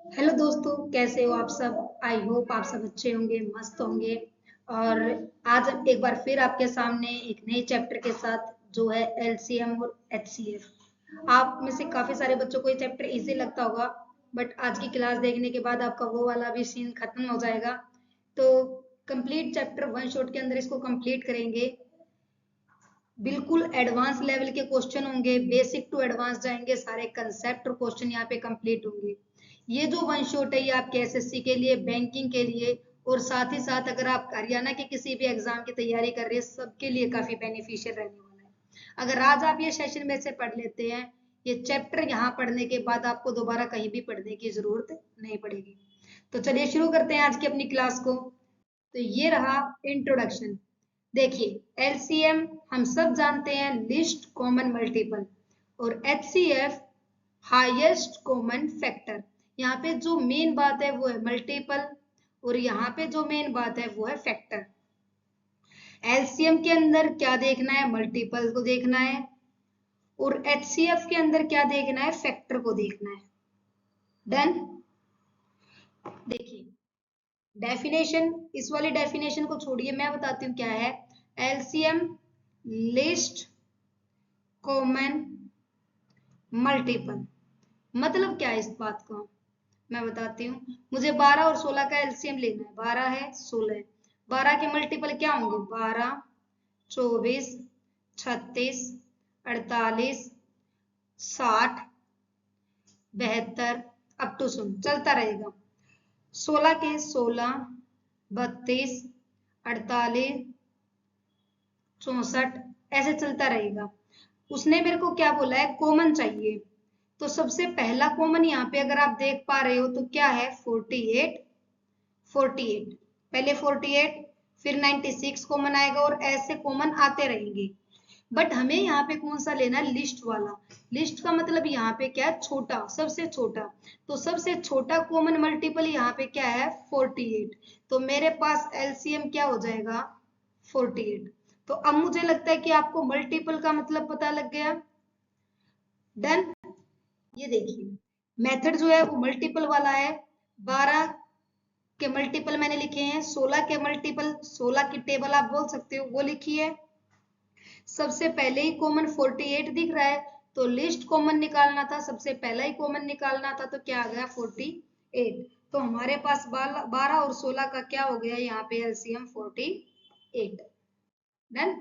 Hello दोस्तों, कैसे हो आप सब। आई होप आप सब अच्छे होंगे, मस्त होंगे। और आज एक बार फिर आपके सामने एक नए चैप्टर के साथ, जो है एलसीएम और एचसीएफ। आप में से काफी सारे बच्चों को ये चैप्टर इजी लगता होगा, बट आज की क्लास देखने के बाद आपका वो वाला भी सीन खत्म हो जाएगा। तो कंप्लीट चैप्टर वन शॉट के अंदर इसको कंप्लीट करेंगे। बिल्कुल एडवांस लेवल के क्वेश्चन होंगे, बेसिक टू एडवांस जाएंगे, सारे कंसेप्ट और क्वेश्चन यहाँ पे कंप्लीट होंगे। ये जो वन शॉट है ये आपके एसएससी के लिए, बैंकिंग के लिए, और साथ ही साथ अगर आप हरियाणा के किसी भी एग्जाम की तैयारी कर रहे हैं, सबके लिए काफी बेनिफिशियल रहने वाला है। अगर आज आप ये सेशन में से पढ़ लेते हैं, ये चैप्टर यहाँ पढ़ने के बाद आपको दोबारा कहीं भी पढ़ने की जरूरत नहीं पड़ेगी। तो चलिए शुरू करते हैं आज की अपनी क्लास को। तो ये रहा इंट्रोडक्शन। देखिए, एलसीएम हम सब जानते हैं, लिस्ट कॉमन मल्टीपल, और एचसीएफ हाईएस्ट कॉमन फैक्टर। यहाँ पे जो मेन बात है वो है मल्टीपल, और यहाँ पे जो मेन बात है वो है फैक्टर। एलसीएम के अंदर क्या देखना है, मल्टीपल को देखना है, और एचसीएफ के अंदर क्या देखना है, फैक्टर को देखना है। डन। देखिए डेफिनेशन, इस वाली डेफिनेशन को छोड़िए, मैं बताती हूँ क्या है। एलसीएम लिस्ट कॉमन मल्टीपल, मतलब क्या है इस बात का, मैं बताती हूँ। मुझे 12 और 16 का एलसीएम लेना है। 12 है, 16 है। 12 के मल्टीपल क्या होंगे, 12, 24, 36, 48, 60, 72, अप टू 100 चलता रहेगा। 16 के 16, 32, 48, 64, ऐसे चलता रहेगा। उसने मेरे को क्या बोला है, कॉमन चाहिए। तो सबसे पहला कॉमन यहाँ पे अगर आप देख पा रहे हो तो क्या है, 48, 48, पहले 48, फिर 96 कॉमन आएगा, और ऐसे कॉमन आते रहेंगे। बट हमें यहाँ पे कौन सा लेना है, लिस्ट वाला। लिस्ट का मतलब यहाँ पे क्या है, छोटा, सबसे छोटा। तो सबसे छोटा कॉमन मल्टीपल यहाँ पे क्या है, 48। तो मेरे पास एलसीएम क्या हो जाएगा, 48। तो अब मुझे लगता है कि आपको मल्टीपल का मतलब पता लग गया। डन। ये देखिए मेथड जो है वो मल्टीपल वाला है। 12 के मल्टीपल मैंने लिखे हैं, 16 के मल्टीपल, 16 की टेबल आप बोल सकते हो, वो लिखी है। सबसे पहले ही कॉमन 48 दिख रहा है, तो लिस्ट कॉमन निकालना था, सबसे पहला ही कॉमन निकालना था, तो क्या आ गया, 48। तो हमारे पास 12 और 16 का क्या हो गया, यहाँ पे एलसीएम 48। डन।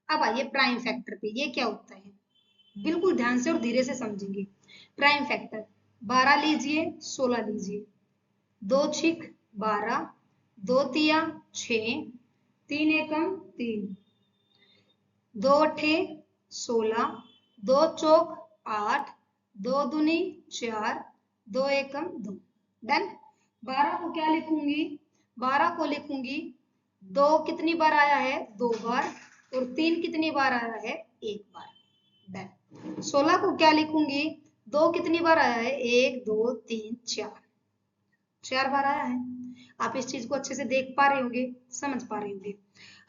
अब आइए प्राइम फैक्टर पे, ये क्या होता है, बिल्कुल ध्यान से और धीरे से समझेंगे। प्राइम फैक्टर, 12 लीजिए, 16 लीजिए, 2 छिक 12, 2 तिया 6, 3 एकम 3, 2 अठे 16, 2 चौक 8, 2 दूनी 4, 2 एकम 2। डन। 12 को क्या लिखूंगी, 12 को लिखूंगी, 2 कितनी बार आया है, 2 बार, और 3 कितनी बार आया है, 1 बार। डन। 16 को क्या लिखूंगी, 2 कितनी बार आया है, 1, 2, 3, 4, 4 बार आया है। आप इस चीज को अच्छे से देख पा रहे होंगे, समझ पा रहे होंगे।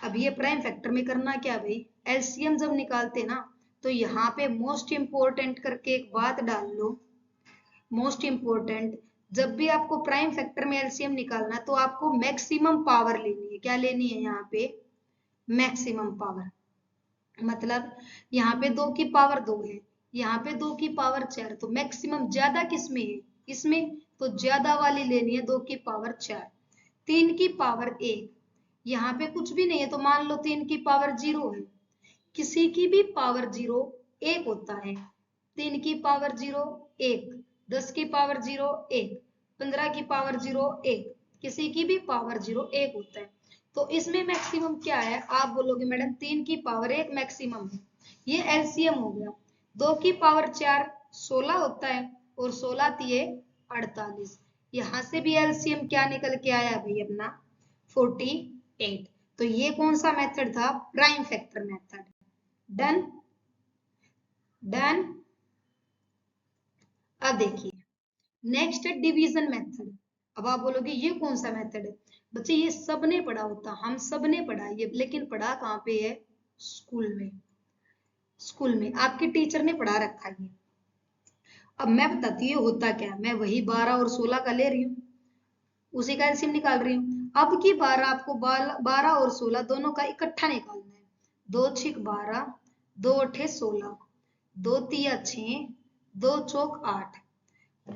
अब ये प्राइम फैक्टर में करना क्या भाई, एलसीएम जब निकालते ना, तो यहाँ पे मोस्ट इंपोर्टेंट करके एक बात डाल लो। मोस्ट इंपोर्टेंट, जब भी आपको प्राइम फैक्टर में एलसीएम निकालना है तो आपको मैक्सिमम पावर लेनी है। क्या लेनी है यहाँ पे, मैक्सिमम पावर। मतलब यहाँ पे 2 की पावर 2 है, यहाँ पे 2 की पावर 4, तो मैक्सिमम ज्यादा किस में है, इसमें। तो ज्यादा वाली लेनी है, 2 की पावर 4। 3 की पावर 1, यहाँ पे कुछ भी नहीं है, तो मान लो 3 की पावर 0 है। किसी की भी पावर 0 1 होता है। 3 की पावर 0 1, 10 की पावर 0 1, 15 की पावर 0 1, किसी की भी पावर 0 1 होता है। तो इसमें मैक्सिमम क्या है, आप बोलोगे मैडम 3 की पावर 1 मैक्सिमम है, ये एलसीएम हो गया। 2 की पावर 4 16 होता है, और 16 तिये 48। यहां से भी एलसीएम क्या निकल के आया भाई अपना, 48। तो ये कौन सा मेथड था, prime factor method. Done. Done. अब देखिए नेक्स्ट है डिवीजन मेथड। अब आप बोलोगे ये कौन सा मेथड है, बच्चे ये सबने पढ़ा होता, हम सबने पढ़ा ये, लेकिन पढ़ा कहाँ पे है, स्कूल में। स्कूल में आपके टीचर ने पढ़ा रखा है। अब मैं बताती हूँ होता क्या है। मैं वही 12 और 16 का ले रही हूँ, उसी का एलसीएम निकाल रही हूँ। अब की 12 आपको 12 और 16 दोनों का इकट्ठा निकालना है। 2 छिक 12, 2 अठे 16, 2 तिया 6, 2 चौक 8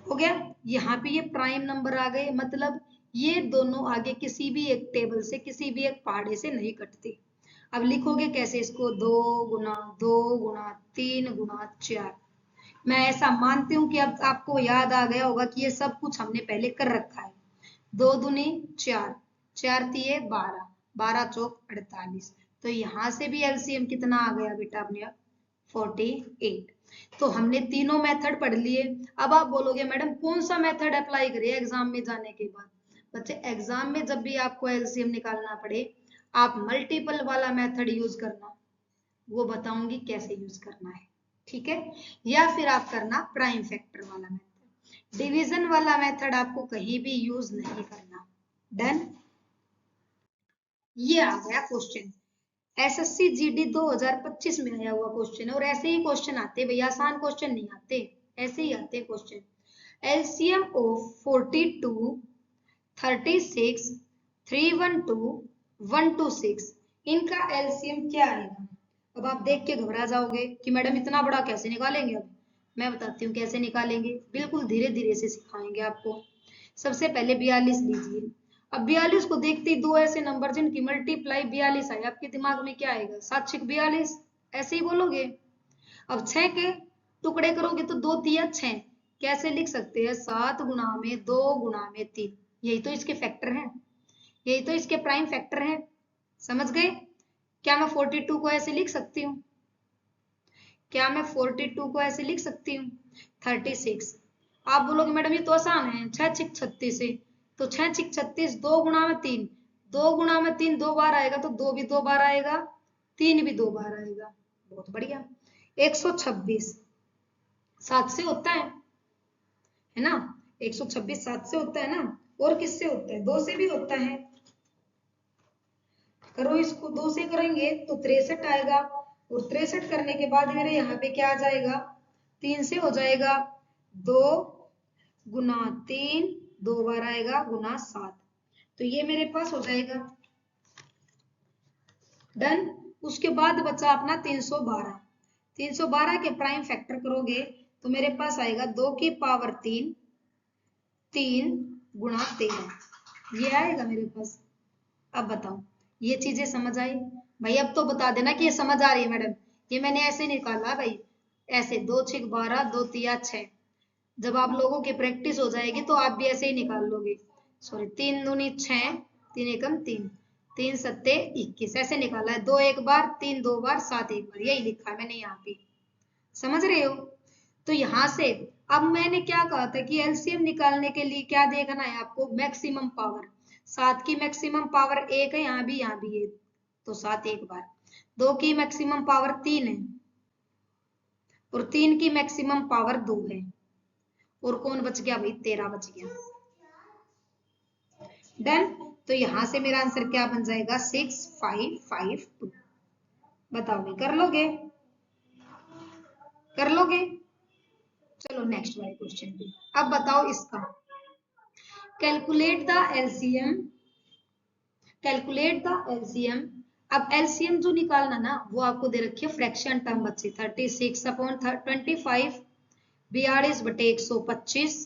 हो गया। यहाँ पे ये प्राइम नंबर आ गए, मतलब ये दोनों आगे किसी भी एक टेबल से, किसी भी एक पहाड़े से नहीं कटते। अब लिखोगे कैसे इसको? 2 गुना 2 गुना 3 गुना 4। मैं ऐसा मानती हूँ कि अब आपको याद आ गया होगा कि ये सब कुछ हमने पहले कर रखा है। 2 दूनी 4, 4 तिये 12, 12 चौक 48। तो यहाँ से भी एलसीएम कितना आ गया बेटा अपने? 48। तो हमने तीनों मेथड पढ़ लिए। अब आप बोलोगे मैडम कौन सा मेथड अप्लाई करें एग्जाम में जाने के बाद? बच्चे एग्जाम में जब भी आपको एलसीएम निकालना पड़े, आप मल्टीपल वाला मेथड यूज करना, वो बताऊंगी कैसे यूज करना है, ठीक है? या फिर आप करना प्राइम फैक्टर वाला मेथड। डिवीजन वाला मेथड आपको कहीं भी यूज नहीं करना। डन? ये आ गया क्वेश्चन, एसएससी जीडी 2025 में आया हुआ क्वेश्चन है। और ऐसे ही क्वेश्चन आते भैया, आसान क्वेश्चन नहीं आते, ऐसे ही आते क्वेश्चन। एलसीएम ऑफ 42, 36, 312, 126, इनका एलसीएम क्या आएगा? अब आप देख के घबरा जाओगे कि मैडम इतना बड़ा कैसे निकालेंगे। अब मैं बताती हूँ कैसे निकालेंगे, बिल्कुल धीरे धीरे से सिखाएंगे आपको। सबसे पहले 42 लीजिए। अब 42 को देखते ही दो ऐसे नंबर जिनकी मल्टीप्लाई 42 आए, आपके दिमाग में क्या आएगा? 7 छिक 42, ऐसे ही बोलोगे। अब 6 के टुकड़े करोगे तो 2 तिया 6, कैसे लिख सकते हैं? 7 गुना में 2 गुना में 3। यही तो इसके फैक्टर हैं, यही तो इसके प्राइम फैक्टर हैं। समझ गए? क्या मैं 42 को ऐसे लिख सकती हूँ? क्या मैं 42 को ऐसे लिख सकती हूँ? 36। आप बोलोगे मैडम ये तो आसान है, 6 छिक 36 है। तो 6 छिक 36, 2 गुना में 3, 2 गुना में 3 2 बार आएगा, तो 2 भी 2 बार आएगा, 3 भी 2 बार आएगा। बहुत बढ़िया। 126 7 से होता है ना? 126 7 से होता है ना? और किससे होता है? 2 से भी होता है। करो इसको, 2 से करेंगे तो 63 आएगा, और 63 करने के बाद मेरे यहाँ पे क्या आ जाएगा? 3 से हो जाएगा, 2 गुना 3, 2 बार आएगा, गुना 7। तो ये मेरे पास हो जाएगा। डन? उसके बाद बचा अपना 312। 312 के प्राइम फैक्टर करोगे तो मेरे पास आएगा 2 की पावर 3, 3 गुना 13, ये आएगा मेरे पास। अब बताओ ये चीजें समझ आई? भाई अब तो बता देना कि ये समझ आ रही है मैडम। ये मैंने ऐसे निकाला भाई, ऐसे 2 छिक 12, 2 तिया 6। जब आप लोगों की प्रैक्टिस हो जाएगी तो आप भी ऐसे ही निकाल लोगे। सॉरी, 3 दूनी 6, 3 एकम 3, 3 सत्ते 21, ऐसे निकाला है। 2 एक बार, 3 2 बार, 7 एक बार, यही लिखा है मैंने यहाँ पे। समझ रहे हो? तो यहाँ से अब मैंने क्या कहा था कि एलसीएम निकालने के लिए क्या देखना है आपको? Maximum power. 7 की मैक्सिमम पावर 1 है, यहाँ भी है, तो 7 एक बार। 2 की मैक्सिमम पावर 3 है, और 3 की मैक्सिमम पावर 2 है। और कौन बच गया भाई? 13 बच गया। डन? तो यहां से मेरा आंसर क्या बन जाएगा? 6552। बताओगे कर लोगे? कर लोगे? चलो नेक्स्ट वाले क्वेश्चन पे। अब बताओ इसका, calculate the LCM, calculate the LCM. अब एलसीएम जो निकालना ना, वो आपको दे रखी है फ्रैक्शन टर्म बच्चे, 36 अपॉन 25, 42 बटे 125,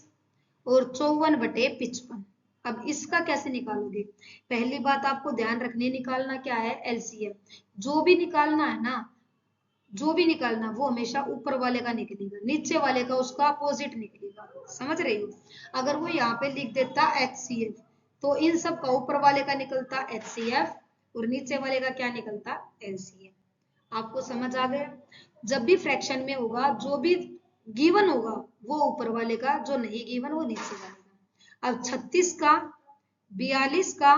और 54 बटे 55। अब इसका कैसे निकालोगे? पहली बात आपको ध्यान रखनी, निकालना क्या है? एलसीएम। जो भी निकालना है ना, जो भी निकालना वो हमेशा ऊपर वाले का निकलेगा, नीचे वाले का उसका अपोजिट निकलेगा। समझ रहे हो? अगर वो यहाँ पे लिख देता HCF, तो इन सब का ऊपर वाले का निकलता HCF, और नीचे वाले का क्या निकलता? LCM। आपको समझ आ गया? जब भी फ्रैक्शन में होगा, जो भी गिवन होगा वो ऊपर वाले का, जो नहीं गिवन वो नीचे वाले का। अब 36 का, 42 का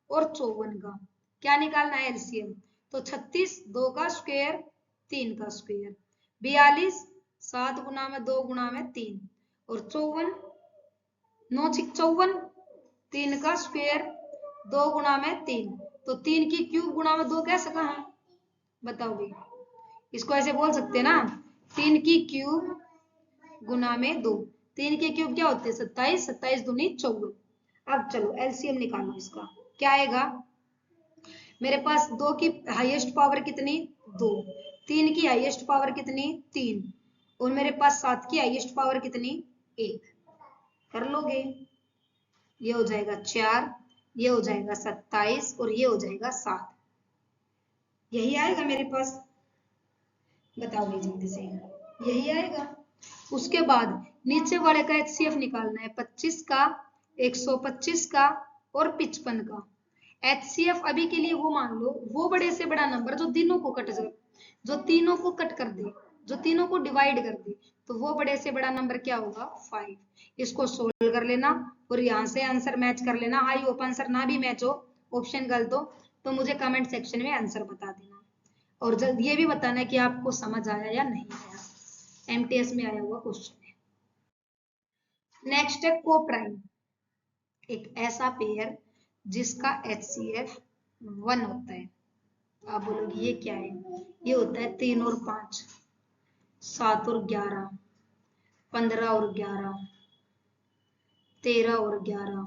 और 54 का क्या निकालना है? एलसीएम। तो 36 2 का स्क्वायर, 3 का स्क्वायर, 42 7 गुना में 2 गुना में 3, और 54 9 छिक 54, 3 का स्क्वायर, 2 गुना में 3, तो 3 की क्यूब गुना में 2 कैसे कहा? बताओगे? इसको ऐसे बोल सकते हैं ना, 3 की क्यूब गुना में 2, 3 के क्यूब क्या होते हैं 27, 27 दूनी 54। अब चलो एलसीएम निकालो इसका, क्या आएगा, मेरे पास 2 की हाईएस्ट पावर कितनी 2, 3 की हाईएस्ट पावर कितनी 3, और मेरे पास 7 की हाईएस्ट पावर कितनी 1, कर लोगे, ये हो जाएगा 4, ये हो जाएगा 27 और ये हो जाएगा 7, यही आएगा मेरे पास, बताओ भाई जल्दी से, यही आएगा। उसके बाद नीचे वाले का एचसीएफ निकालना है, 25 का, 125 का और 55 का। एचसीएफ अभी के लिए वो मान लो, वो बड़े से बड़ा नंबर जो तीनों को कट जाए, जो तीनों को कट कर दे, जो तीनों को डिवाइड कर दे, तो वो बड़े से बड़ा नंबर क्या होगा 5। इसको सोल्व कर लेना और यहाँ से आंसर मैच कर लेना। आई होप आंसर ना भी मैच हो, ऑप्शन गलत हो, तो मुझे कमेंट सेक्शन में आंसर बता देना, और जल्द ये भी बताना कि आपको समझ आया या नहीं आया, एमटीएस में आया हुआ क्वेश्चन है। नेक्स्ट है कोप्राइम, एक ऐसा पेयर जिसका HCF 1 होता है। आप बोलोगे ये क्या है, ये होता है 3 और 5, 7 और 11, 15 और 11, 13 और 11,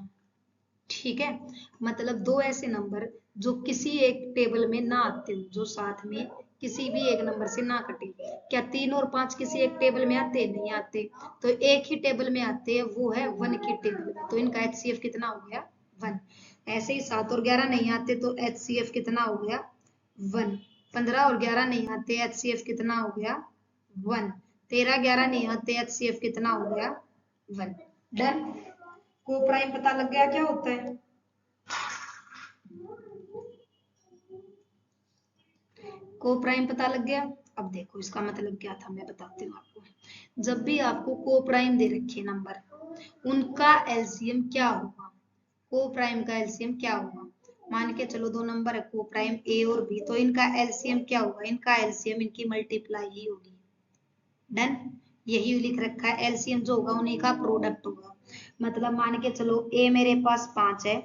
ठीक है, मतलब दो ऐसे नंबर जो किसी एक टेबल में ना आते हो, जो साथ में किसी भी एक नंबर से ना कटे। क्या 3 और 5 किसी एक टेबल में आते नहीं आते, तो एक ही टेबल में आते हैं, वो है 1 की टेबल में, तो इनका HCF कितना हो गया 1। ऐसे ही 7 और 11 नहीं आते तो HCF कितना हो गया 1। 15 और 11 नहीं आते, HCF कितना हो गया 1। 13 11 नहीं आते, HCF कितना हो गया 1। डन, कोप्राइम पता लग गया क्या होता है। कोप्राइम पता लग गया। अब देखो इसका मतलब क्या था, मैं बताती हूँ आपको। जब भी आपको कोप्राइम दे रखे नंबर, उनका एलसीएम क्या होगा, कोप्राइम का एलसीएम क्या होगा। मान के चलो दो नंबर है कोप्राइम ए और बी, तो इनका एलसीएम क्या होगा, इनका एलसीएम इनकी मल्टीप्लाई ही होगी। डन, यही लिख रखा है, एलसीएम जो होगा उन्हीं का प्रोडक्ट होगा। मतलब मान के चलो ए मेरे पास 5 है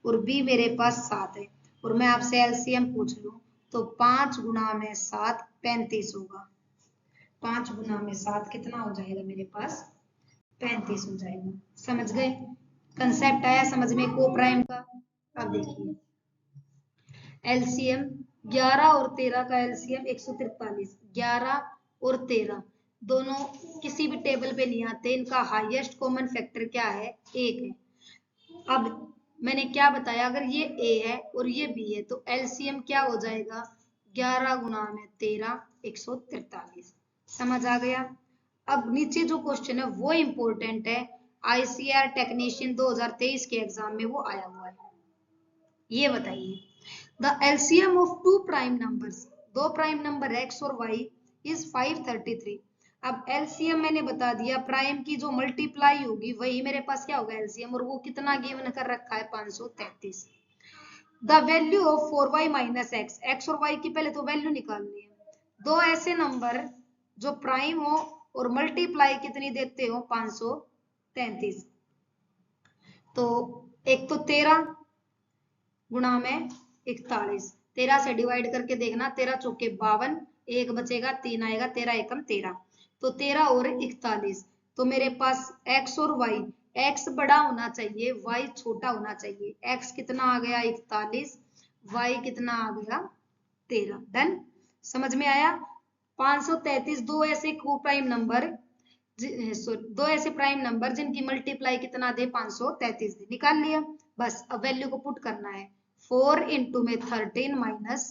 और बी मेरे पास 7 है, और मैं आपसे एलसीएम पूछ लूं, तो 5 गुना में 7 35 होगा। 5 गुना में 7 कितना हो जाएगा मेरे पास 35 हो जाएगा। समझ गए, कंसेप्ट आया समझ में कोप्राइम का। अब देखिए एलसीएम 11 और 13 का एलसीएम 143, 11 और 13 दोनों किसी भी टेबल पे नहीं आते, इनका हाईएस्ट कॉमन फैक्टर क्या है 1 है। अब मैंने क्या बताया, अगर ये A है और ये B है तो एलसीएम क्या हो जाएगा 11 गुना में 13 143। समझ आ गया। अब नीचे जो क्वेश्चन है वो इंपॉर्टेंट है, आईसीआर टेक्नीशियन 2023 के एग्जाम में वो आया हुआ है। ये बताइए the LCM of two prime numbers, दो प्राइम नंबर x और y इज 533। अब एलसीएम मैंने बता दिया, प्राइम की जो मल्टीप्लाई होगी वही मेरे पास क्या होगा एलसीएम, और वो कितना गिवन कर रखा है 533। The value of 4y minus x, x और y की पहले तो वैल्यू निकालनी है। दो ऐसे नंबर जो प्राइम हो और मल्टीप्लाई कितनी देते हो 533, तो एक तो 13 गुणा में 41, 13 से डिवाइड करके देखना, 13 चौके 52, एक बचेगा 3 आएगा, 13 एकम 13, तो 13 और 41, तो मेरे पास x और y, x बड़ा होना चाहिए y छोटा होना चाहिए, x कितना आ गया 41, y कितना आ गया 13। डन, समझ में आया। 533 दो ऐसे कोप्राइम नंबर, दो ऐसे प्राइम नंबर जिनकी मल्टीप्लाई कितना दे 533 दे, निकाल लिया। बस अब वैल्यू को पुट करना है, 4 इंटू में 13 माइनस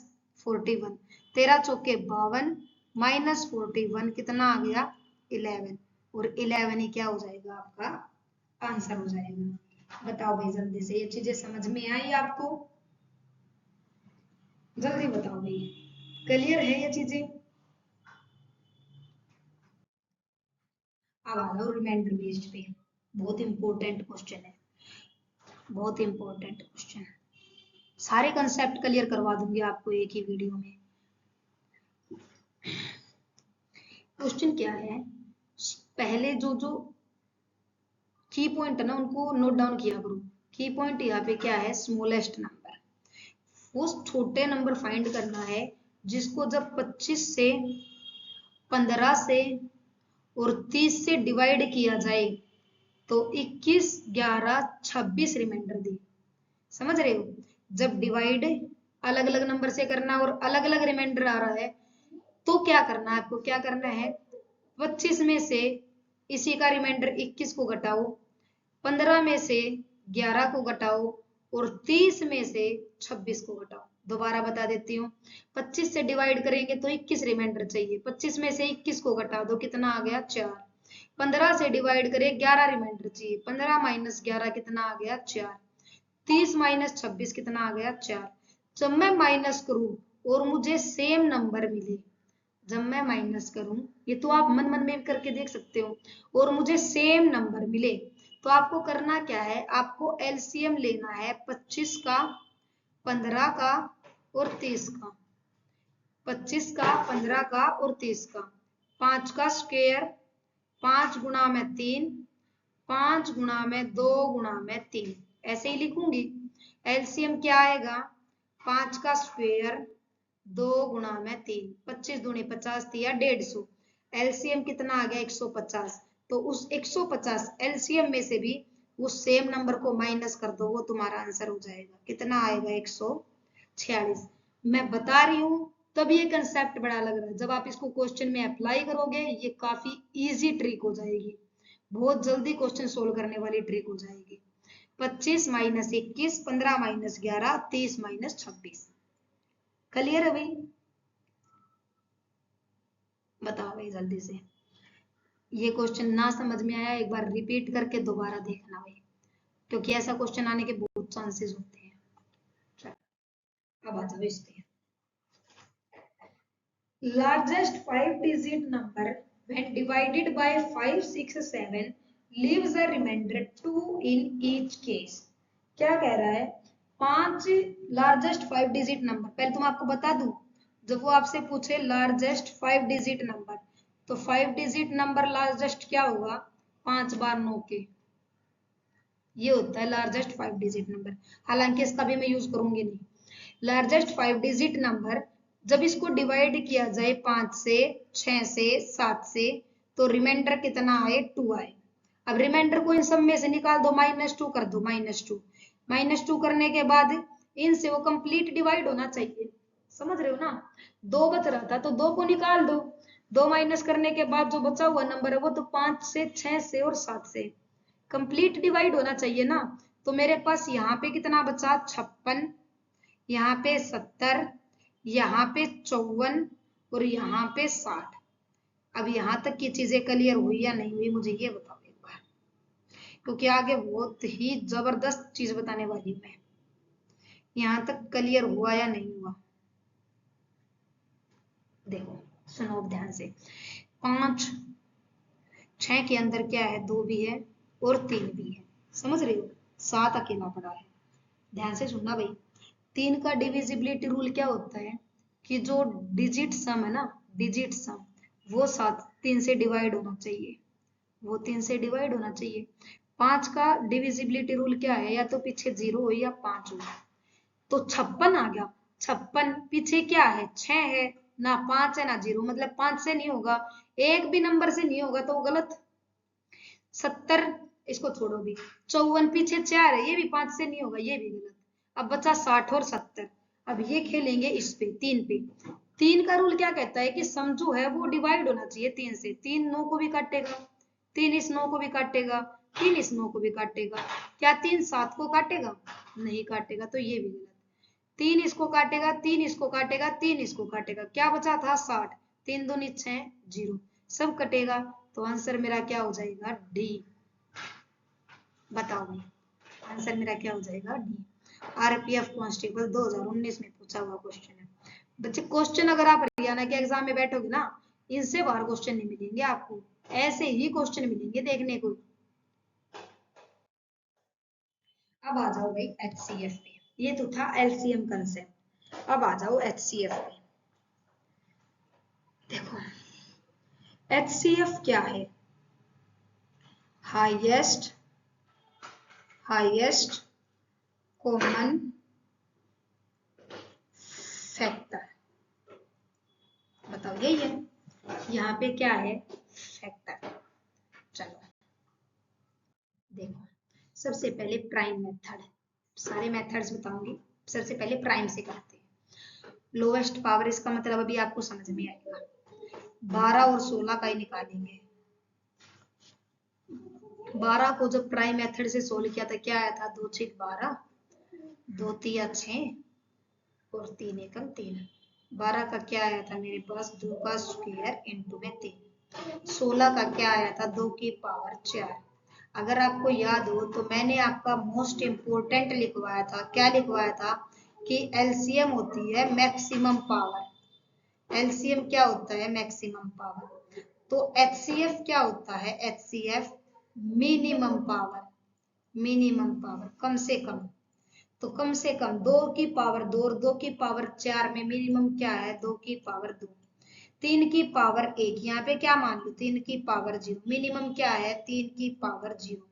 41, 13 चौके 52 माइनस 41 कितना आ गया 11, और 11 ही क्या हो जाएगा आपका आंसर हो जाएगा। बताओ भाई जल्दी से, ये चीजें समझ में आई आपको, जल्दी बताओ भाई, क्लियर है ये चीजें। अब आ जाओ रिमाइंडर बेस्ड पे, बहुत इंपॉर्टेंट क्वेश्चन है, बहुत इंपॉर्टेंट क्वेश्चन, सारे कंसेप्ट क्लियर करवा दूंगी आपको एक ही वीडियो में। क्वेश्चन क्या है, पहले जो जो की पॉइंट है ना उनको नोट डाउन किया करो। की पॉइंट यहाँ पे क्या है, स्मॉलेस्ट नंबर, वो छोटे नंबर फाइंड करना है जिसको जब 25 से 15 से और 30 से डिवाइड किया जाए तो 21, 11, 26 रिमाइंडर दे। समझ रहे हो? जब डिवाइड अलग अलग नंबर से करना और अलग अलग रिमाइंडर आ रहा है तो क्या करना है आपको, क्या करना है, 25 में से इसी का रिमाइंडर 21 को घटाओ, 15 में से 11 को घटाओ और 30 में से 26 को घटाओ। दोबारा बता देती हूँ, 25 से डिवाइड करेंगे तो 21 रिमाइंडर चाहिए, 25 में से 21 को घटा दो, कितना आ गया 4। 15 से डिवाइड करें 11 रिमाइंडर चाहिए, 15 माइनस 11 कितना आ गया 4। 30 माइनस 26 कितना आ गया 4। जब मैं माइनस करूं और मुझे सेम नंबर मिले, जब मैं माइनस करूं, ये तो आप मन मन में करके देख सकते हो, और मुझे सेम नंबर मिले तो आपको करना क्या है, आपको एलसीएम लेना है 25 का, 15 का और 30 का। 25 का, 15 का और 30 का। 5 का स्क्वायर, 5 गुणा में 3, 5 गुणा में 2 गुणा में 3, ऐसे ही लिखूंगी। एलसीएम क्या आएगा, 5 का स्क्वायर 2 गुणा में 3, 25 दूनी 50 दिया 150। एलसीएम कितना आ गया 150। तो उस 150 एलसीएम में से भी उस सेम नंबर को माइनस कर दो, वो तुम्हारा आंसर हो जाएगा। कितना आएगा 146। मैं बता रही हूं तब ये कंसेप्ट बड़ा लग रहा है, जब आप इसको क्वेश्चन में अप्लाई करोगे ये काफी इजी ट्रिक हो जाएगी, बहुत जल्दी क्वेश्चन सोल्व करने वाली ट्रिक हो जाएगी। 25 माइनस 21, 15 माइनस 11, 30 माइनस 26। क्लियर है भाई? बताओ भाई जल्दी से। ये क्वेश्चन ना समझ में आया एक बार रिपीट करके दोबारा देखना भाई, क्योंकि ऐसा क्वेश्चन आने के बहुत चांसेस होते हैं। अब आ जाओ इस पे। Largest 5 digit number when divided by 5, 6, 7 leaves a remainder 2 in each case। क्या कह रहा है, 5 लार्जेस्ट 5 डिजिट नंबर, पहले तो मैं आपको बता दूं, जब वो आपसे पूछे लार्जेस्ट 5 डिजिट नंबर, तो 5 डिजिट नंबर लार्जेस्ट क्या होगा, 5 बार 9 के, ये होता है लार्जेस्ट 5 डिजिट नंबर। हालांकि इसका भी मैं यूज करूंगी नहीं। लार्जेस्ट 5 डिजिट नंबर जब इसको डिवाइड किया जाए 5 से, 6 से, 7 से, तो रिमाइंडर कितना आए 2 आए। अब रिमाइंडर को इन सब में से निकाल दो, -2 कर दो, -2। -2 करने के बाद इनसे वो कंप्लीट डिवाइड होना चाहिए। समझ रहे हो ना? 2 बच रहा था तो 2 को निकाल दो, 2 माइनस करने के बाद जो बचा हुआ नंबर है वो तो 5 से, 6 से और 7 से कंप्लीट डिवाइड होना चाहिए ना। तो मेरे पास यहाँ पे कितना बचा 56, यहाँ पे 70, यहाँ पे 54 और यहाँ पे 60। अब यहाँ तक की चीजें क्लियर हुई या नहीं हुई मुझे ये बताओ एक बार, क्योंकि आगे बहुत ही जबरदस्त चीज बताने वाली हूँ मैं। यहाँ तक क्लियर हुआ या नहीं हुआ देखो, सुनो ध्यान से। 5, 6 के अंदर क्या है, 2 भी है और 3 भी है, समझ रहे हो? 7 अकेला पड़ा है। ध्यान से सुनना भाई, 3 का डिविजिबिलिटी रूल क्या होता है कि जो डिजिट सम है ना, डिजिट सम, वो 3 से डिवाइड होना चाहिए, वो 3 से डिवाइड होना चाहिए। 5 का डिविजिबिलिटी रूल क्या है, या तो पीछे 0 हो या 5 हो। तो 56 आ गया, 56 पीछे क्या है 6 है, ना 5 है ना 0, मतलब 5 से नहीं होगा, एक भी नंबर से नहीं होगा तो गलत। 70 इसको छोड़ो भी, 54 पीछे 4 है, ये भी 5 से नहीं होगा, ये भी गलत। अब बचा 60 और 70। अब ये खेलेंगे इस पे 3 पे। 3 का रूल क्या कहता है कि सम जो है वो डिवाइड होना चाहिए 3 से। 3 9 को भी काटेगा, 3 इस 9 को भी काटेगा, 3 इस 9 को भी काटेगा। क्या 3 7 को काटेगा? नहीं काटेगा, तो ये भी गलत। 3 इसको काटेगा, 3 इसको काटेगा, 3 इसको काटेगा, क्या बचा था 60। 3 दूनी 6, 0, सब कटेगा, तो आंसर मेरा क्या हो जाएगा डी। बताओ भाई आंसर मेरा क्या हो जाएगा डी। आरपीएफ कांस्टेबल 2019 में पूछा हुआ क्वेश्चन है बच्चे। क्वेश्चन अगर आप हरियाणा के एग्जाम में बैठोगे ना, इनसे बाहर क्वेश्चन नहीं मिलेंगे आपको, ऐसे ही क्वेश्चन मिलेंगे देखने को। अब आ जाओ भाई एचसीएफ पे, ये तो था एलसीएम कंसेप्ट। अब आ जाओ एचसीएफ पे। देखो एचसीएफ क्या है, हाईएस्ट कॉमन फैक्टर। बताओ यही है। यहाँ पे क्या है, फैक्टर। चलो देखो, सबसे पहले प्राइम मेथड, सारे मेथड्स बताऊंगी, सबसे पहले प्राइम से करते हैं। लोएस्ट पावर, इसका मतलब अभी आपको समझ में आएगा। 12 और 16 का ही निकालेंगे। 12 को जब प्राइम मेथड से सोल्व किया था क्या आया था, 2 6 12, 2 3 6 और 3 1 3। 12 का क्या आया था मेरे पास, 2 का स्क्वायर इंटू में 3। 16 का क्या आया था, 2 की पावर 4। अगर आपको याद हो तो मैंने आपका मोस्ट इम्पोर्टेंट लिखवाया था, क्या लिखवाया था कि एलसीएम होती है मैक्सिमम पावर। एलसीएम क्या होता है, मैक्सिमम पावर। तो एचसीएफ क्या होता है, HCF minimum power. Minimum power कम से कम, तो कम से कम 2 की पावर 2 और 2 की पावर 4 में मिनिमम क्या है, 2 की पावर 2। 3 की पावर 1, यहाँ पे क्या मान लो, 3 की पावर 0, मिनिमम क्या है, 3 की पावर 0।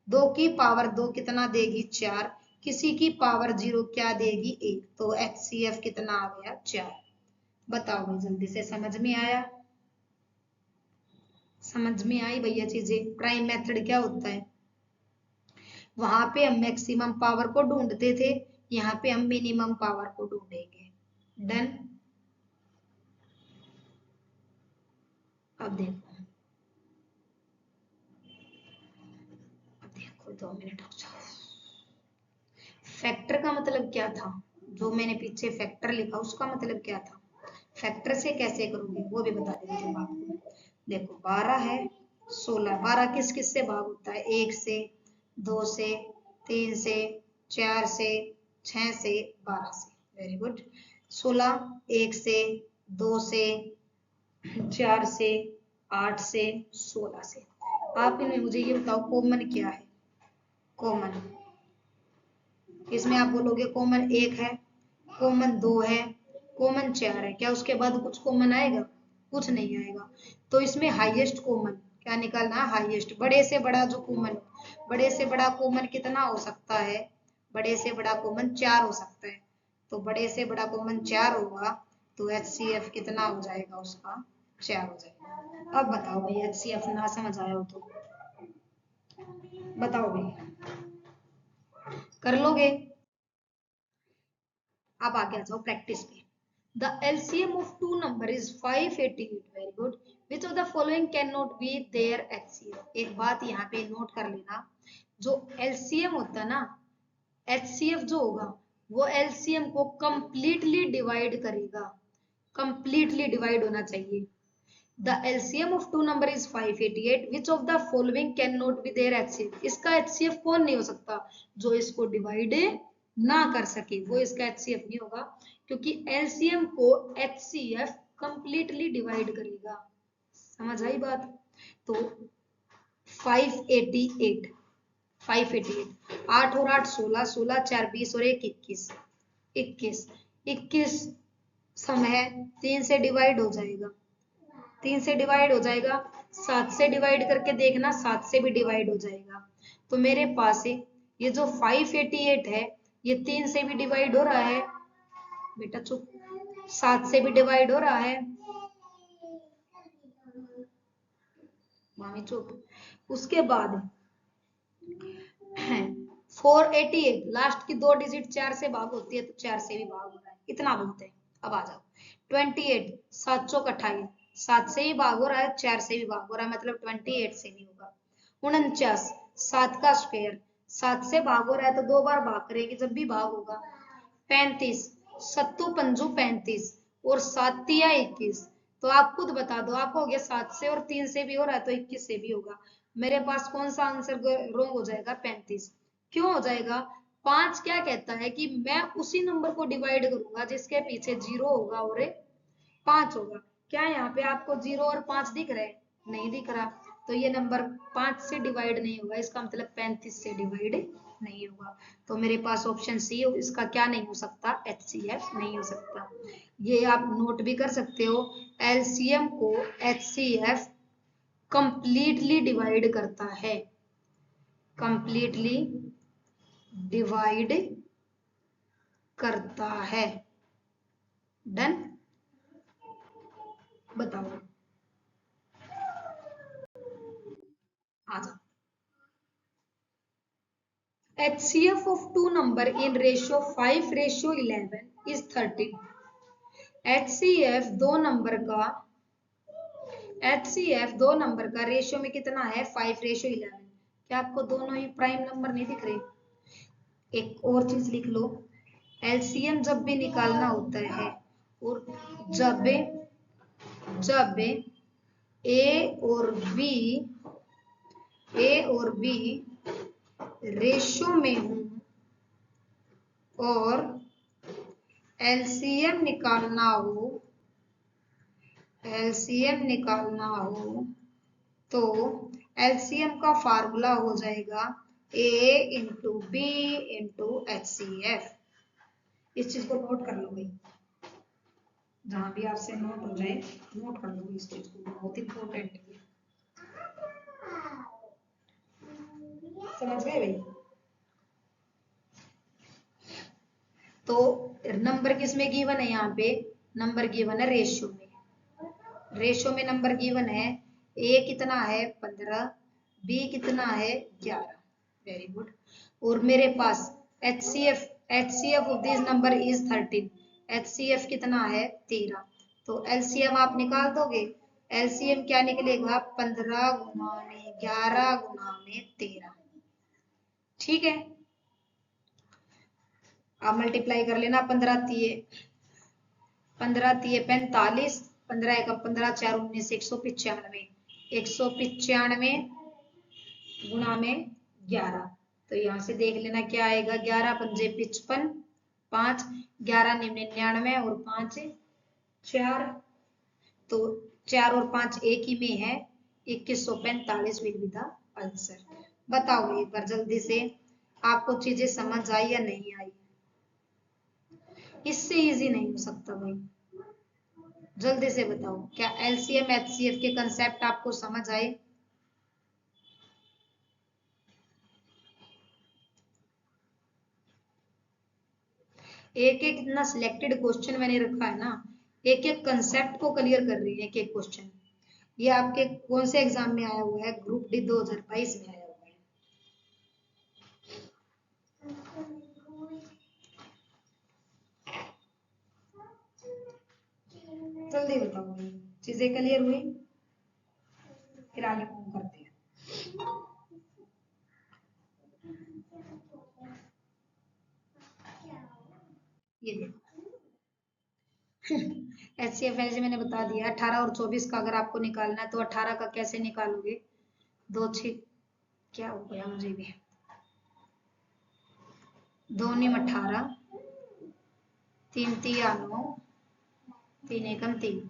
2 की पावर 2 कितना देगी, 4। किसी की पावर 0 क्या देगी, 1। तो एचसीएफ कितना आ गया, 4। बताओ भाई, जल्दी से, समझ में आया, समझ में आई भैया चीजें। प्राइम मेथड क्या होता है, वहां पे हम मैक्सिमम पावर को ढूंढते थे, यहाँ पे हम मिनिमम पावर को ढूंढेंगे। डन। अब देखो, 2 मिनट हो जाओ। फैक्टर का मतलब क्या था, जो मैंने पीछे फैक्टर लिखा उसका मतलब क्या था, फैक्टर से कैसे करोगे वो भी बता देंगे हम आपको। देखो 12 है, 16, 12 किस किस से भाग होता है, 1 से, 2 से, 3 से, 4 से, 6 से, 12 से। Very good. 16 1 से, 2 से, 4 से, 8 से, 16 से। आप इनमें मुझे ये बताओ कॉमन क्या है, कॉमन इसमें आप बोलोगे कॉमन 1 है, कॉमन 2 है, कॉमन 4 है, क्या उसके बाद कुछ कॉमन आएगा, कुछ नहीं आएगा। तो इसमें हाईएस्ट कॉमन क्या निकालना है, हाईएस्ट, बड़े से बड़ा जो कॉमन, बड़े से बड़ा कॉमन कितना हो सकता है, बड़े से बड़ा कॉमन 4 हो सकता है। तो बड़े से बड़ा कॉमन 4 होगा, तो एचसीएफ कितना हो जाएगा उसका, 4 हो जाएगा। अब बताओ भाई, एचसीएफ ना समझ आया हो तो बताओ भाई, कर लोगे। अब आगे आ जाओ प्रैक्टिस पे। The LCM of two number is 588. Very good. Which of the following cannot be their HCF? एक बात यहाँ पे नोट कर लेना, जो LCM होता है ना, HCF जो होगा वो LCM को completely divide करेगा, completely divide होना चाहिए। The LCM of two number is 588. Which of the following cannot be their HCF? इसका HCF कौन नहीं हो सकता, जो इसको डिवाइड ना कर सके वो इसका HCF नहीं होगा, क्योंकि LCM को HCF कंप्लीटली डिवाइड करेगा। समझ आई बात। तो 588, 588, 8 और 8 16, 16 4 20 और 1 21, 21, 21 सम है, 3 से डिवाइड हो जाएगा, 3 से डिवाइड हो जाएगा, 7 से डिवाइड करके देखना, 7 से भी डिवाइड हो जाएगा। तो मेरे पास ये जो 588 है ये 3 से भी डिवाइड हो रहा है, बेटा चुप, 7 से भी डिवाइड हो रहा है, मामी चुप। उसके बाद 488, लास्ट की 2 डिजिट 4 से भाग होती है, तो 4 से भी भाग हो रहा है, इतना बोलते हैं। अब आ जाओ 28, 7 चौक 28, 7 से भी भाग हो रहा है, 4 से भी भाग हो रहा है, मतलब 28 से नहीं होगा। 49, 7 का स्क्वायर, 7 से भाग हो रहा है तो 2 बार भाग करेंगे जब भी भाग होगा। 35, 7 पंजू 35 और 7 तिया 21, तो आप खुद बता दो, आपको हो गया 7 से और 3 से भी हो रहा है तो 21 से भी होगा। मेरे पास कौन सा आंसर रॉन्ग हो जाएगा, 35। क्यों हो जाएगा, 5 क्या कहता है कि मैं उसी नंबर को डिवाइड करूंगा जिसके पीछे 0 होगा और 5 होगा। क्या यहाँ पे आपको 0 और 5 दिख रहे हैं, नहीं दिख रहा, तो ये नंबर 5 से डिवाइड नहीं होगा, इसका मतलब 35 से डिवाइड नहीं होगा। तो मेरे पास ऑप्शन सी, इसका क्या नहीं हो सकता, एचसीएफ नहीं हो सकता। ये आप नोट भी कर सकते हो, एलसीएम को एचसीएफ कंप्लीटली डिवाइड करता है, कंप्लीटली डिवाइड करता है। डन। बताओ आ जाओ। HCF of two number in ratio 5:11 is 13। HCF दो नंबर का रेशियो में कितना है 5:11। क्या आपको दोनों ही प्राइम नंबर नहीं दिख रहे? एक और चीज लिख लो, एलसीएम जब भी निकालना होता है और जब ए और बी रेशियो में हो और एलसीएम निकालना हो तो एलसीएम का फार्मूला हो जाएगा ए इंटू बी इंटू HCF। इस चीज को नोट कर लो भाई, जहां भी आपसे नोट हो जाए नोट कर लो इस चीज को, बहुत इंपॉर्टेंट है। समझ गए भाई? तो नंबर किसमें गिवन है? यहाँ पे नंबर गिवन है रेशियो में। रेशियो में नंबर गिवन है, ए कितना है 15, बी कितना है 11। Very good. और मेरे पास HCF of this number is 13। HCF कितना है 13। तो LCM आप निकाल दोगे। LCM क्या निकलेगा 15 गुना में 11 गुना में 13। ठीक है, आप मल्टीप्लाई कर लेना। 15 तिये 45, 15 एक 15 4 19 195। 195 गुना में 11। तो यहाँ से देख लेना क्या आएगा, 11 पंजे 55, 5 11 99 और 5 4। तो 4 और 5 एक ही में है, 2145 विल बी द आंसर। बताओ एक बार जल्दी से, आपको चीजें समझ आई या नहीं आई? इससे इजी नहीं हो सकता भाई, जल्दी से बताओ। क्या LCM HCF के कंसेप्ट आपको समझ आए? एक एक इतना सिलेक्टेड क्वेश्चन मैंने रखा है ना, एक एक कंसेप्ट को क्लियर कर रही है एक एक क्वेश्चन। ये आपके कौन से एग्जाम में आया हुआ है? ग्रुप डी 2022 में आया हुआ है। जल्दी बताओ, चीजें क्लियर हुई? फिर आगे मूव करते हैं। ये देखो HCF ऐसे मैंने बता दिया। 18 और 24 का अगर आपको निकालना है तो 18 का कैसे निकालोगे? 2 6 क्या हो गया मुझे भी, 2 9 18, 3 3 9, 3 1 3।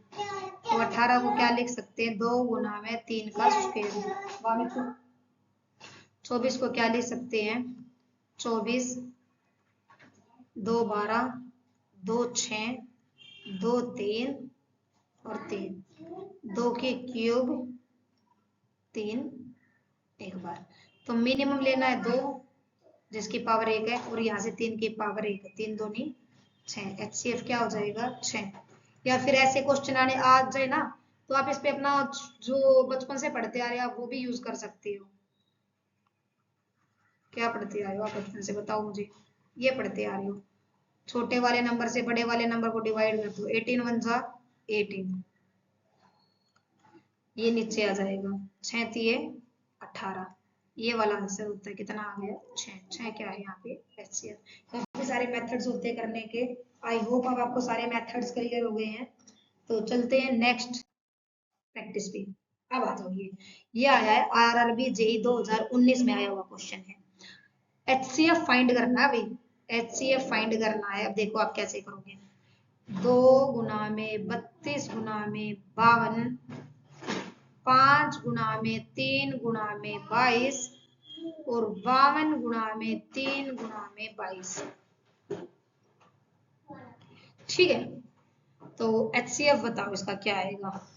तो 18 को क्या लिख सकते हैं? 2 गुना में 3 का स्क्वायर। 24 को क्या लिख सकते हैं? 24 2 12, 2 6, 2 3 और 3, 2 के क्यूब 3 एक बार। तो मिनिमम लेना है 2 जिसकी पावर 1 है, और यहाँ से 3 की पावर 1 है। 3 2 6। HCF क्या हो जाएगा 6। या फिर ऐसे क्वेश्चन आने आ जाए ना, तो आप इस पे अपना जो बचपन से पढ़ते आ रहे हो आप वो भी यूज कर सकते हो। क्या पढ़ते आ रहे हो आप बचपन से? बताओ मुझे। ये पढ़ते आ रहे हो, छोटे वाले नंबर से बड़े वाले नंबर को डिवाइड कर दो। 18 1 जा 18, ये नीचे आ जाएगा। 6 तिये 18, ये वाला आंसर होता है। कितना आ गया 6। 6 क्या है यहाँ पे HCF। काफी सारे मेथड्स होते हैं करने के। आई होप अब आपको सारे मेथड्स क्लियर हो गए हैं। तो चलते हैं नेक्स्ट प्रैक्टिस पे। अब आ जाओ, ये आया है RRB JEE 2019 में आया हुआ क्वेश्चन है। HCF फाइंड करना है भाई, HCF फाइंड करना है। अब देखो आप कैसे करोगे। 2 गुना में 32 गुना में 52, 5 गुना में 3 गुना में 22 और 52 गुना में 3 गुना में 22। ठीक है, तो HCF बताओ इसका क्या आएगा।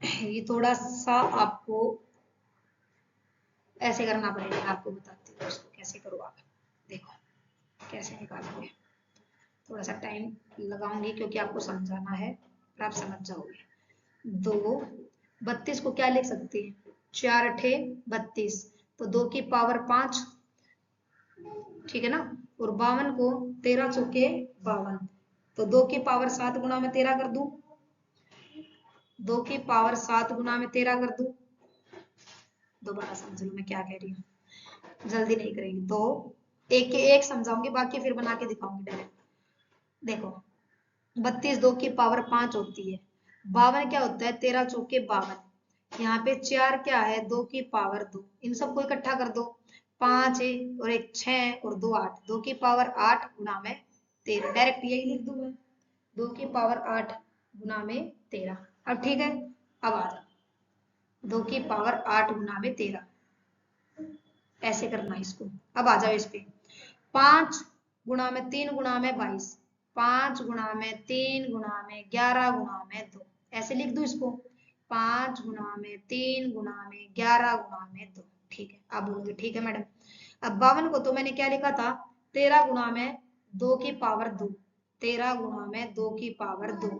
ये थोड़ा सा आपको ऐसे करना पड़ेगा, आपको बताती हूँ इसको कैसे करो आप। देखो कैसे निकालोगे, थोड़ा सा टाइम लगाऊंगी क्योंकि आपको समझाना है और आप समझ जाओगे। 2, 32 को क्या लिख सकते हैं, 4 अठे 32, तो 2 की पावर 5, ठीक है ना। और 52 को 13 चौके 52, तो 2 की पावर 7 गुना में 13 कर दूं, 2 की पावर 7 गुना में 13 कर दूं। दोबारा समझ लो मैं क्या कह रही हूँ, जल्दी नहीं करेंगे तो एक के एक समझाऊंगी, बाकी फिर बना के दिखाऊंगी डायरेक्ट। देखो 32 2 की पावर 5 होती है, 52 क्या होता है 13 चौके 52, यहाँ पे 4 क्या है 2 की पावर 2, इन सबको इकट्ठा कर दो, 5 है और एक 6 और 2 8, 2 की पावर 8 गुना में 13, डायरेक्ट यही लिख दूं मैं, 2 की पावर 8 गुना में 13। अब ठीक है, अब आ जाओ 2 की पावर 8 गुना में 13, ऐसे करना है इसको। अब आ जाओ इस पे 5 गुना में 3 गुना में 22, 5 गुना में 3 गुना में 11 गुना में 2, ऐसे लिख दू इसको, 5 गुना में 3 गुना में 11 गुना में 2, ठीक है। अब बोलोगे ठीक है मैडम। अब 52 को तो मैंने क्या लिखा था, 13 गुना में 2 की पावर 2, 13 गुना में 2 की पावर 2,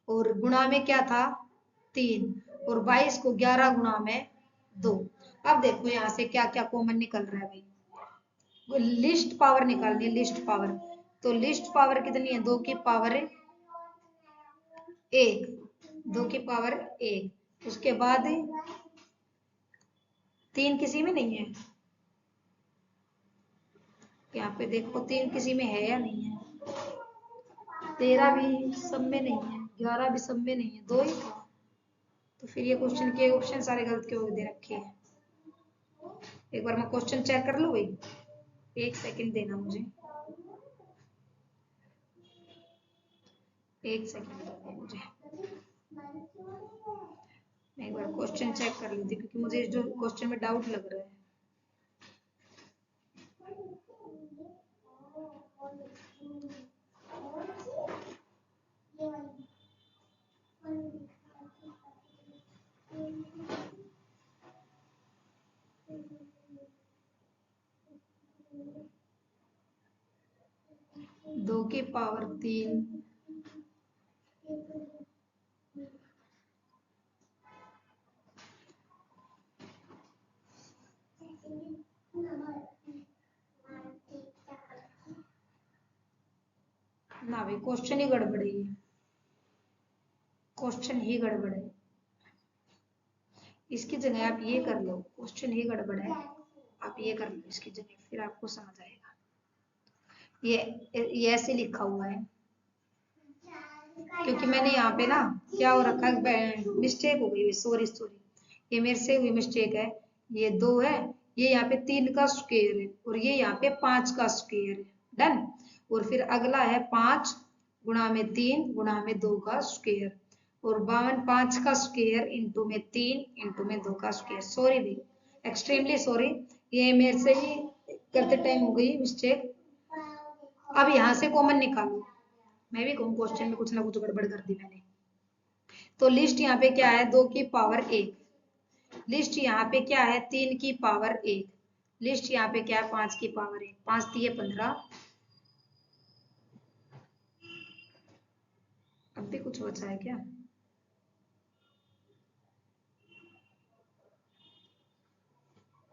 और गुणा में क्या था 3, और 22 को 11 गुना में 2। अब देखो यहाँ से क्या क्या कॉमन निकल रहा है भाई, लिस्ट पावर निकालनी है, लिस्ट पावर, तो लिस्ट पावर कितनी है 2 की पावर 1, 2 की पावर 1, उसके बाद 3 किसी में नहीं है, यहाँ पे देखो 3 किसी में है या नहीं है, 13 भी सब में नहीं है, 11 भी सब में नहीं है, 2 ही था, तो फिर ये क्वेश्चन के ऑप्शन सारे गलत क्यों दे रखे हैं। एक बार मैं क्वेश्चन चेक कर लूं भाई, 1 सेकंड देना मुझे, 1 सेकंड देना मुझे, मैं एक बार क्वेश्चन चेक कर लेती क्योंकि मुझे जो क्वेश्चन में डाउट लग रहा है। दो की पावर 3, ना भाई क्वेश्चन ही गड़बड़ है, क्वेश्चन ही गड़बड़ है, इसकी जगह आप ये कर लो, क्वेश्चन ही गड़बड़ है, आप ये कर लो इसकी जगह, फिर आपको समझ आएगा। ये ऐसे लिखा हुआ है क्योंकि मैंने यहाँ पे ना क्या हो रखा है, मिस्टेक हो गई, सॉरी सॉरी, ये मेरे से हुई मिस्टेक है, ये 2 है, ये यहाँ पे 3 का स्क्वायर है, और ये यहाँ पे 5 का स्क्वायर है, डन। और फिर अगला है 5 गुणा में 3 गुणा में 2 का स्क्वायर, और 52 5 का स्क्वायर इंटू में 3 इंटू में 2 का स्क्वायर, सॉरी भी, एक्सट्रीमली सॉरी, ये मेरे से ही करते टाइम हो गई मिस्टेक। अब यहाँ से कॉमन निकालो, मैं भी कहूँ क्वेश्चन में कुछ ना कुछ गड़बड़ कर दी मैंने। तो लिस्ट यहाँ पे क्या है 2 की पावर 1, लिस्ट यहाँ पे क्या है 3 की पावर 1, लिस्ट यहाँ पे क्या है 5 की पावर 1, 5 3 15, अब भी कुछ बचा है क्या,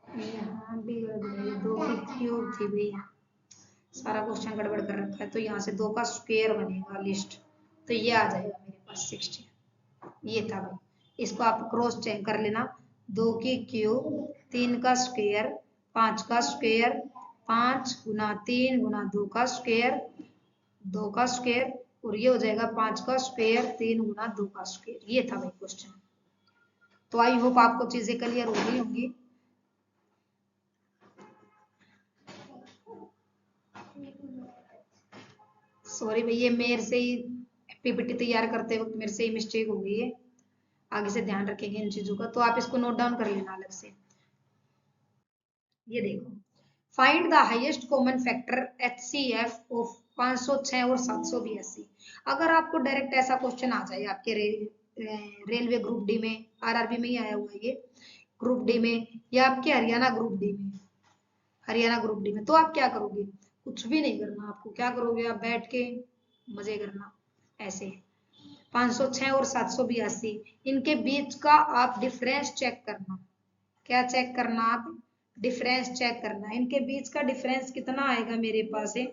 यहाँ भी गड़बड़ है, 2 की क्यूब थी भैया, सारा क्वेश्चन गड़बड़ कर रखा है, तो यहाँ से 2 का स्क्वायर बनेगा लिस्ट, तो ये आ जाएगा मेरे पास 60, ये था भाई, इसको आप क्रॉस चेक कर लेना, 2 की क्यूब 3 का स्क्वायर 5 का स्क्वायर 5 गुना 3 गुना 2 का स्क्वायर 2 का स्क्वायर, और ये हो जाएगा 5 का स्क्वायर 3 गुना 2 का स्क्वायर, ये था भाई क्वेश्चन। तो आई होप आपको चीजें क्लियर हो गई होंगी। सॉरी भैया, मेरे से ही पीपीटी तैयार करते वक्त मेरे से ही मिस्टेक हो गई है, आगे से ध्यान रखेंगे इन चीजों का, तो आप इसको नोट डाउन कर लेना अलग से। ये देखो, find the highest common factor HCF of 506 और 782। अगर आपको डायरेक्ट ऐसा क्वेश्चन आ जाए आपके रेलवे ग्रुप डी में, आरआरबी में ही आया हुआ है ये, ग्रुप डी में, या आपके हरियाणा ग्रुप डी में, हरियाणा ग्रुप डी में, तो आप क्या करोगे, कुछ भी नहीं करना, आपको क्या करोगे, आप बैठ के मजे करना, ऐसे 506 और 782, इनके बीच का आप डिफरेंस चेक करना। क्या चेक करना? आप डिफरेंस चेक करना। इनके बीच का डिफरेंस कितना आएगा मेरे पास है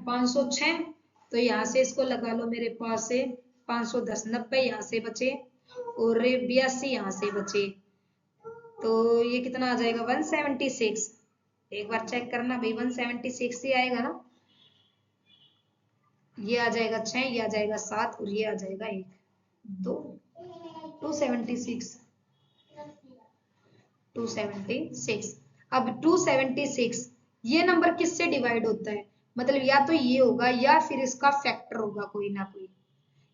506, तो यहाँ से इसको लगा लो मेरे पास है 510, 90 यहाँ से बचे और 82 यहाँ से बचे, तो ये कितना आ जाएगा 176। एक बार चेक करना भाई, 176 ही आएगा ना। ये आ जाएगा 6, ये आ जाएगा 7 और ये आ जाएगा 1, 2, 276, 276। अब 276 ये नंबर किससे डिवाइड होता है? मतलब या तो ये होगा या फिर इसका फैक्टर होगा कोई ना कोई,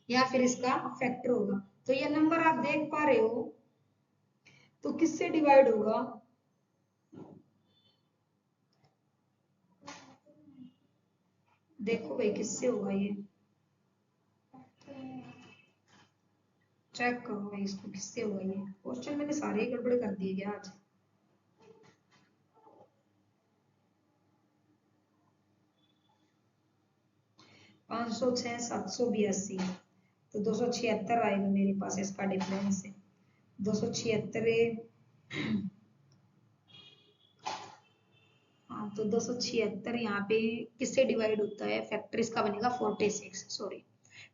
या फिर इसका फैक्टर होगा। तो ये नंबर आप देख पा रहे हो, तो किससे डिवाइड होगा? देखो भाई किससे होगा ये, चेक करो भाई इसको किससे होगा। ये क्वेश्चन मैंने सारे गड़बड़ कर दिए क्या आज? पाँच सौ 6, 782, तो 276 आएगा मेरे पास इसका डिफरेंस है। 276, हाँ तो 276 यहाँ पे किससे डिवाइड होता है? फैक्टर इसका बनेगा 46, सॉरी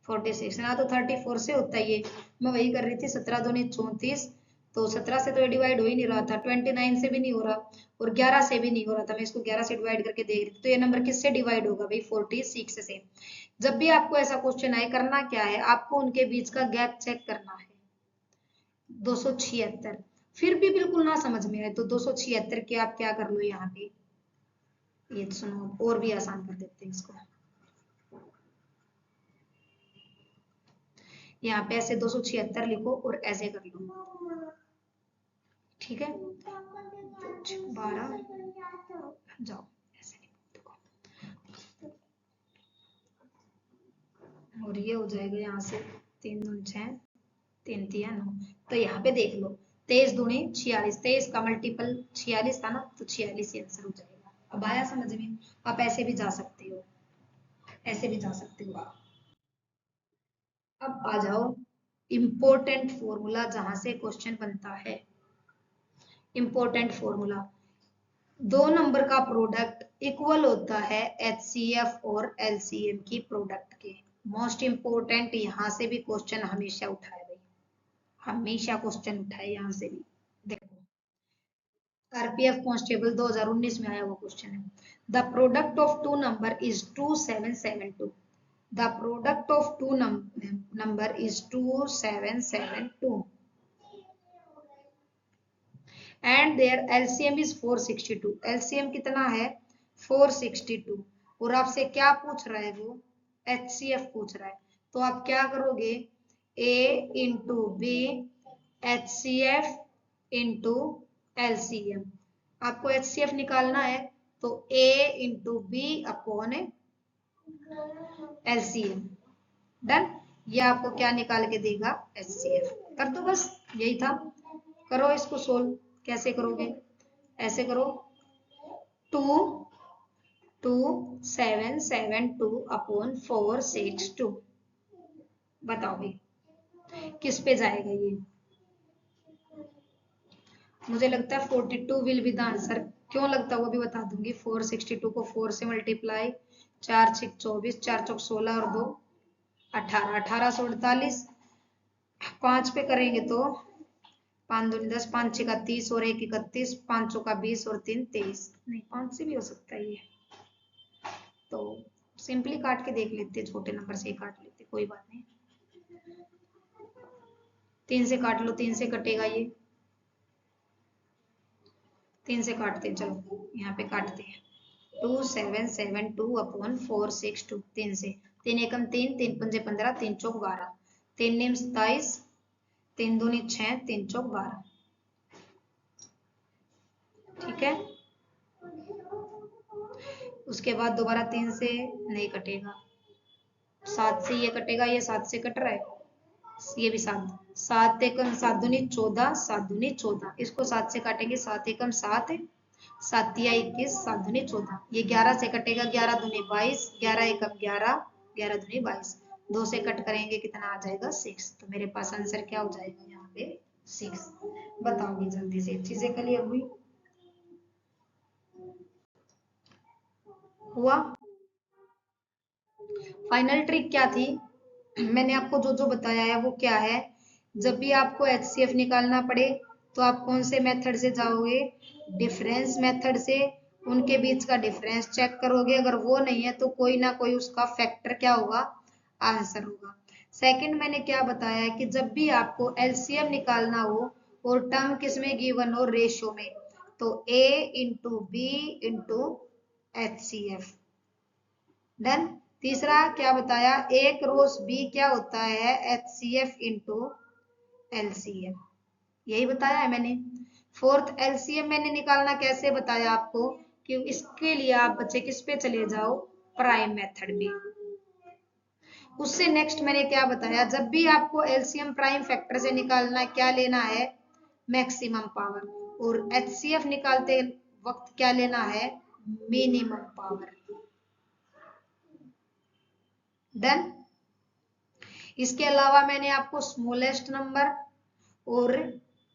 46 ना, तो 34 से होता है ये। मैं वही कर रही थी, 17 दूनी 34, तो 17 से तो ये डिवाइड हो ही नहीं रहा था, 29 से भी नहीं हो रहा और 11 से भी नहीं हो रहा था। मैं इसको 11 से डिवाइड करके देख रही थी, तो ये नंबर किससे डिवाइड होगा भाई? 46 से। जब भी आपको ऐसा क्वेश्चन आए, करना क्या है, आपको उनके बीच का गैप चेक करना है। 276 फिर भी बिल्कुल ना समझ में आए तो 276 के आप क्या कर लो यहाँ पे, ये सुनो और भी आसान कर देते हैं इसको। यहाँ पे ऐसे 276 लिखो और ऐसे कर लो, ठीक है? 12 जाओ ऐसे देखो, और ये हो जाएगा यहाँ से 3 दूनी 6, 3 3 9, तो यहाँ पे देख लो 23 दूनी 46, 23 का मल्टीपल 46 था ना, तो 46 ही आंसर हो जाएगा। अब आया समझ में? आप ऐसे भी जा सकते हो, ऐसे भी जा सकते हो आप। अब आ जाओ इंपॉर्टेंट फॉर्मूला जहां से क्वेश्चन बनता है। इंपॉर्टेंट फॉर्मूला, दो नंबर का प्रोडक्ट इक्वल होता है HCF और LCM की प्रोडक्ट के। मोस्ट इंपोर्टेंट, यहां से भी क्वेश्चन हमेशा उठाए भाई, हमेशा क्वेश्चन उठाए यहाँ से भी। देखो RPF कांस्टेबल 2019 में आया हुआ क्वेश्चन है। The product of two number is 2772। The product of two number is 2772 and their LCM is 462। LCM कितना है? 462। और आपसे क्या पूछ रहा है वो? HCF पूछ रहा है। तो आप क्या करोगे? A into B HCF into LCM। आपको HCF निकालना है तो A into B upon LCM। Done. ये आपको क्या निकाल के देगा? HCF। कर दो बस, यही था। करो इसको सोल्व। कैसे करोगे? ऐसे करो, 2772 अपॉन 462। बताओ भाई किस पे जाएगा ये? मुझे लगता है 42 विल बी द आंसर। क्यों लगता है वो भी बता दूंगी। 462 को 4 से मल्टीप्लाई, 4 6 24, 4 चौक 16 और 2 18, 1848। 5 पे करेंगे तो 5 दूनी 10, 5 6 30 और 1 31, 5 चौका 20 और 3 23। नहीं 5 से भी हो सकता है ये, तो सिंपली काट के देख लेते, छोटे नंबर से ही काट लेते, कोई बात नहीं। 3 से काट लो, 3 से कटेगा ये, 3 से काटते हैं, चलो यहाँ पे काटते हैं। 2772 अपॉन 462, 3 से, 3 एकम 3, 3 पंजे 15, 3 चौक 12, 3 नीम 27, 3 दूनी 6, 3 चौक 12। ठीक है। उसके बाद दोबारा 3 से नहीं कटेगा, 7 से ये कटेगा, ये 7 से कट रहा है, ये भी 7, 7 एकम 7 दूनी 14, 7 दूनी 14, इसको 7 से काटेंगे, 7 एकम 7, 7 या 21, 7 दूनी 14, ये 11 से कटेगा, 11 दूनी 22, 11 एकम 11, 11 दूनी 22, 2 से कट करेंगे कितना आ जाएगा 6। तो मेरे पास आंसर क्या हो जाएगा यहाँ पे 6। बताओगे जल्दी से, चीजें क्लियर हुई? हुआ? फाइनल ट्रिक क्या थी? मैंने आपको जो जो बताया है वो क्या है, जब भी आपको एचसीएफ निकालना पड़े तो आप कौन से मेथड से जाओगे? डिफरेंस मेथड से। उनके बीच का डिफरेंस चेक करोगे, अगर वो नहीं है तो कोई ना कोई उसका फैक्टर क्या होगा? आंसर होगा। सेकंड मैंने क्या बताया है कि जब भी आपको एलसीएम निकालना हो और टर्म किसमें गिवन हो? रेशो में, तो A into B into HCF. Done. तीसरा क्या बताया? एक रोस बी क्या होता है? HCF into LCM. यही बताया है मैंने। फोर्थ एलसीएम मैंने निकालना कैसे बताया आपको कि इसके लिए आप बच्चे किस पे चले जाओ? प्राइम मेथड में। उससे नेक्स्ट मैंने क्या बताया? जब भी आपको एलसीएम प्राइम फैक्टर से निकालना है, क्या लेना है? Maximum power. और एचसीएफ निकालते वक्त क्या लेना है? Minimum power. डन। इसके अलावा मैंने आपको स्मॉलेस्ट नंबर और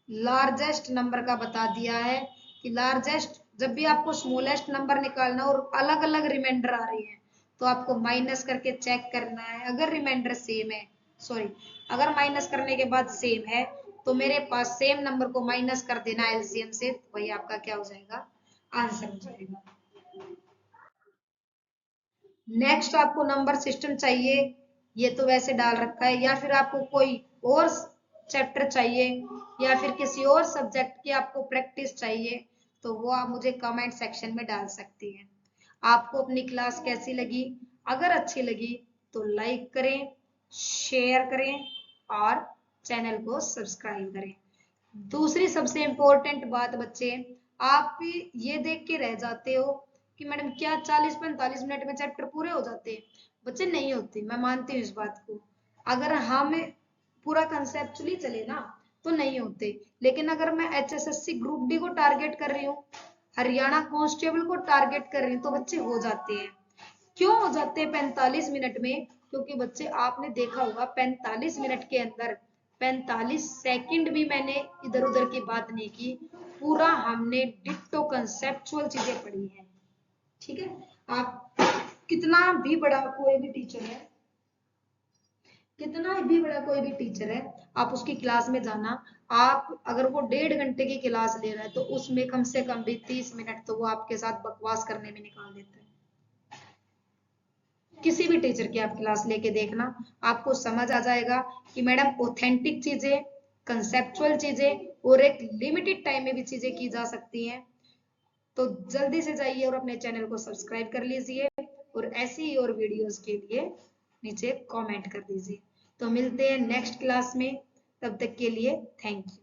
लार्जेस्ट नंबर का बता दिया है कि लार्जेस्ट, जब भी आपको स्मॉलेस्ट नंबर निकालना और अलग अलग रिमाइंडर आ रही है तो आपको माइनस करके चेक करना है। अगर रिमाइंडर सेम है, सॉरी, अगर माइनस करने के बाद सेम है तो मेरे पास सेम नंबर को माइनस कर देना एलसीएम से, तो वही आपका क्या हो जाएगा? आंसर हो जाएगा। नेक्स्ट आपको नंबर सिस्टम चाहिए, ये तो वैसे डाल रखा है, या फिर आपको कोई और चैप्टर चाहिए या फिर किसी और सब्जेक्ट की आपको प्रैक्टिस चाहिए तो वो आप मुझे कमेंट सेक्शन में डाल सकती हैं। आपको अपनी क्लास कैसी लगी? अगर अच्छी लगी तो लाइक करें, शेयर करें और चैनल को सब्सक्राइब करें। दूसरी सबसे इम्पोर्टेंट बात बच्चे, आप भी ये देख के रह जाते हो कि मैडम क्या 40-45 मिनट में चैप्टर पूरे हो जाते हैं? बच्चे नहीं होते, मैं मानती हूँ इस बात को। अगर हम पूरा कंसेप्चुअली चले ना तो नहीं होते, लेकिन अगर मैं एचएसएससी ग्रुप डी को टारगेट कर रही हूँ, हरियाणा कांस्टेबल को टारगेट कर रही हूँ, तो बच्चे हो जाते हैं। क्यों हो जाते हैं 45 मिनट में? क्योंकि बच्चे आपने देखा होगा 45 मिनट के अंदर 45 सेकंड भी मैंने इधर उधर की बात नहीं की, पूरा हमने डिट्टो कंसेप्चुअल चीजें पढ़ी हैं। ठीक है? आप कितना भी बड़ा कोई भी टीचर है, कितना भी बड़ा कोई भी टीचर है, आप उसकी क्लास में जाना, आप अगर वो 1.5 घंटे की क्लास ले रहा है तो उसमें कम से कम भी 30 मिनट तो वो आपके साथ बकवास करने में निकाल देता है। किसी भी टीचर की आप क्लास लेके देखना, आपको समझ आ जाएगा कि मैडम ऑथेंटिक चीजें, कंसेप्चुअल चीजें और एक लिमिटेड टाइम में भी चीजें की जा सकती हैं। तो जल्दी से जाइए और अपने चैनल को सब्सक्राइब कर लीजिए और ऐसी ही और वीडियोस के लिए नीचे कमेंट कर दीजिए। तो मिलते हैं नेक्स्ट क्लास में, तब तक के लिए थैंक यू।